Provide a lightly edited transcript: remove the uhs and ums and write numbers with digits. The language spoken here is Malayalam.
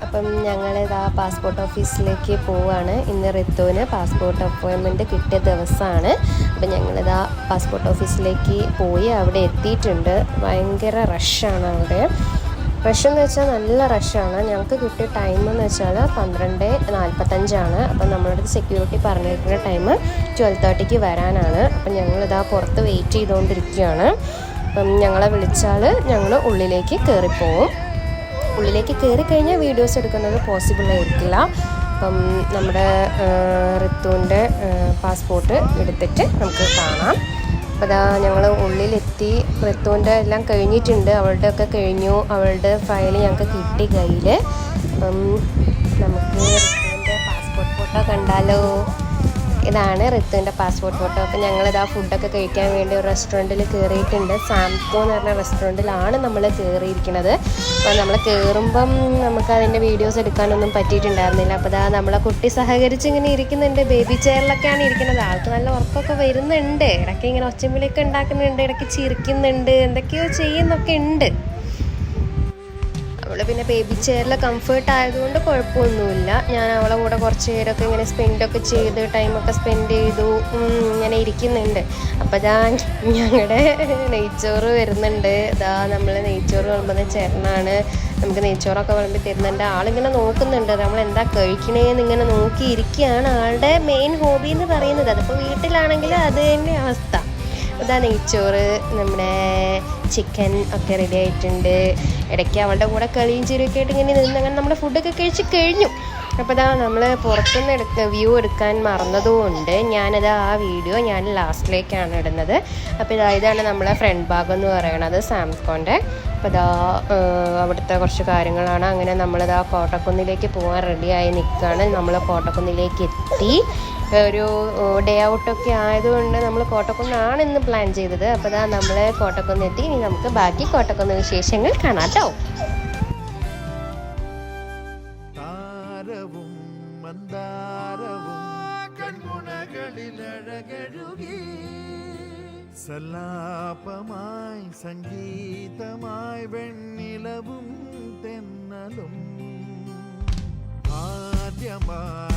അപ്പം ഞങ്ങളിതാ പാസ്പോർട്ട് ഓഫീസിലേക്ക് പോവുകയാണ്. ഇന്ന് റിത്തുവിന് പാസ്പോർട്ട് അപ്പോയിൻമെൻറ്റ് കിട്ടിയ ദിവസമാണ്. അപ്പം ഞങ്ങളിതാ പാസ്പോർട്ട് ഓഫീസിലേക്ക് പോയി അവിടെ എത്തിയിട്ടുണ്ട്. ഭയങ്കര റഷാണ് അവിടെ. റഷെന്ന് വെച്ചാൽ നല്ല റഷാണ്. ഞങ്ങൾക്ക് കിട്ടിയ ടൈം എന്ന് വെച്ചാൽ 12:45. അപ്പം നമ്മളടുത്ത് സെക്യൂരിറ്റി പറഞ്ഞിരിക്കുന്ന ടൈം 12:30 വരാനാണ്. അപ്പം ഞങ്ങളിതാ പുറത്ത് വെയിറ്റ് ചെയ്തുകൊണ്ടിരിക്കുകയാണ്. അപ്പം ഞങ്ങളെ വിളിച്ചാൽ ഞങ്ങൾ ഉള്ളിലേക്ക് കയറിപ്പോവും. ഉള്ളിലേക്ക് കയറിക്കഴിഞ്ഞാൽ വീഡിയോസ് എടുക്കുന്നത് പോസിബിൾ ആയിരിക്കില്ല. അപ്പം നമ്മുടെ റിത്തുവിൻ്റെ പാസ്പോർട്ട് എടുത്തിട്ട് നമുക്ക് കാണാം. അപ്പോൾ അതാ ഞങ്ങൾ ഉള്ളിലെത്തി. റിത്തുവിൻ്റെ എല്ലാം കഴിഞ്ഞിട്ടുണ്ട്, അവളുടെ ഒക്കെ കഴിഞ്ഞു. അവളുടെ ഫയൽ ഞങ്ങൾക്ക് കിട്ടി കയ്യിൽ. അപ്പം നമുക്ക് റിത്തുവിൻ്റെ പാസ്പോർട്ട് ഫോട്ടോ കണ്ടാലോ? ഇതാണ് റിത്തുവിൻ്റെ പാസ്പോർട്ട് ഫോട്ടോ. അപ്പം ഞങ്ങളിതാ ഫുഡൊക്കെ കഴിക്കാൻ വേണ്ടി ഒരു റെസ്റ്റോറൻറ്റിൽ കയറിയിട്ടുണ്ട്. സാംകോ എന്ന് പറഞ്ഞ റെസ്റ്റോറൻറ്റിലാണ് നമ്മൾ കയറിയിരിക്കുന്നത്. അപ്പോൾ നമ്മൾ കയറുമ്പം നമുക്ക് അതിൻ്റെ വീഡിയോസ് എടുക്കാനൊന്നും പറ്റിയിട്ടുണ്ടായിരുന്നില്ല. അപ്പോൾ അതാ നമ്മളെ കുട്ടി സഹകരിച്ച് ഇങ്ങനെ ഇരിക്കുന്നുണ്ട്. ബേബി ചെയറിലൊക്കെയാണ് ഇരിക്കുന്നത്. ആൾക്ക് നല്ല ഉറക്കമൊക്കെ വരുന്നുണ്ട്. ഇടയ്ക്ക് ഇങ്ങനെ ഒച്ചമ്പിളിയൊക്കെ ഉണ്ടാക്കുന്നുണ്ട്, ഇടയ്ക്ക് ചിരിക്കുന്നുണ്ട്, എന്തൊക്കെയോ ചെയ്യുന്നൊക്കെ ഉണ്ട്. അവൾ പിന്നെ ബേബി ചെയറിൽ കംഫേർട്ട് ആയതുകൊണ്ട് കുഴപ്പമൊന്നുമില്ല. ഞാൻ അവളെ കൂടെ കുറച്ച് നേരമൊക്കെ ഇങ്ങനെ സ്പെൻഡൊക്കെ ചെയ്ത് ടൈമൊക്കെ സ്പെൻഡ് ചെയ്തു ഇങ്ങനെ ഇരിക്കുന്നുണ്ട്. അപ്പോൾ ഇതാ ഞങ്ങളുടെ നെയ്ച്ചോറ് വരുന്നുണ്ട്. ഇതാ നമ്മൾ നെയ്ച്ചോറ് വിളമ്പുന്ന ചേട്ടനാണ്. നമുക്ക് നെയ്ച്ചോറൊക്കെ വിളമ്പി തരുന്നുണ്ട്. ആളിങ്ങനെ നോക്കുന്നുണ്ട് നമ്മൾ എന്താ കഴിക്കണേന്ന് ഇങ്ങനെ നോക്കിയിരിക്കുകയാണ്. ആളുടെ മെയിൻ ഹോബി എന്ന് പറയുന്നത്. അതിപ്പോൾ വീട്ടിലാണെങ്കിൽ അത് തന്നെ അവസ്ഥ. അതാ നെയ്ച്ചോറ്, നമ്മുടെ ചിക്കൻ ഒക്കെ റെഡി ആയിട്ടുണ്ട്. ഇടയ്ക്ക് അവളുടെ കൂടെ കളിയും ചിരിയൊക്കെ ആയിട്ട് ഇങ്ങനെ നിന്ന് അങ്ങനെ നമ്മുടെ ഫുഡൊക്കെ കഴിച്ച് കഴിഞ്ഞു. അപ്പോൾ ഇതാ നമ്മൾ പുറത്തുനിന്ന് വ്യൂ എടുക്കാൻ മറന്നതുകൊണ്ട് ഞാനത് ആ വീഡിയോ ഞാൻ ലാസ്റ്റിലേക്കാണ് ഇടുന്നത്. അപ്പോൾ ഇതാണ് നമ്മളെ ഫ്രണ്ട് ഭാഗം എന്ന് പറയുന്നത് സാംകോൻ്റെ. അപ്പോൾ ഇതാ അവിടുത്തെ കുറച്ച് കാര്യങ്ങളാണ്. അങ്ങനെ നമ്മളിതാ കോട്ടക്കുന്നിലേക്ക് പോകാൻ റെഡിയായി നിൽക്കുകയാണ്. നമ്മൾ കോട്ടക്കുന്നിലേക്ക് എത്തി. ഒരു ഡേ ഔട്ടൊക്കെ ആയതുകൊണ്ട് നമ്മൾ കോട്ടക്കുന്നാണ് ഇന്ന് പ്ലാൻ ചെയ്തത്. അപ്പോൾ ഇതാ നമ്മൾ കോട്ടക്കുന്നെത്തി. ഇനി നമുക്ക് ബാക്കി കോട്ടക്കുന്ന് വിശേഷങ്ങൾ കാണാം കേട്ടോ. സല്ലാപമായി സംഗീതമായി വെണ്ണിലവും തെന്നലും ആദ്യമായി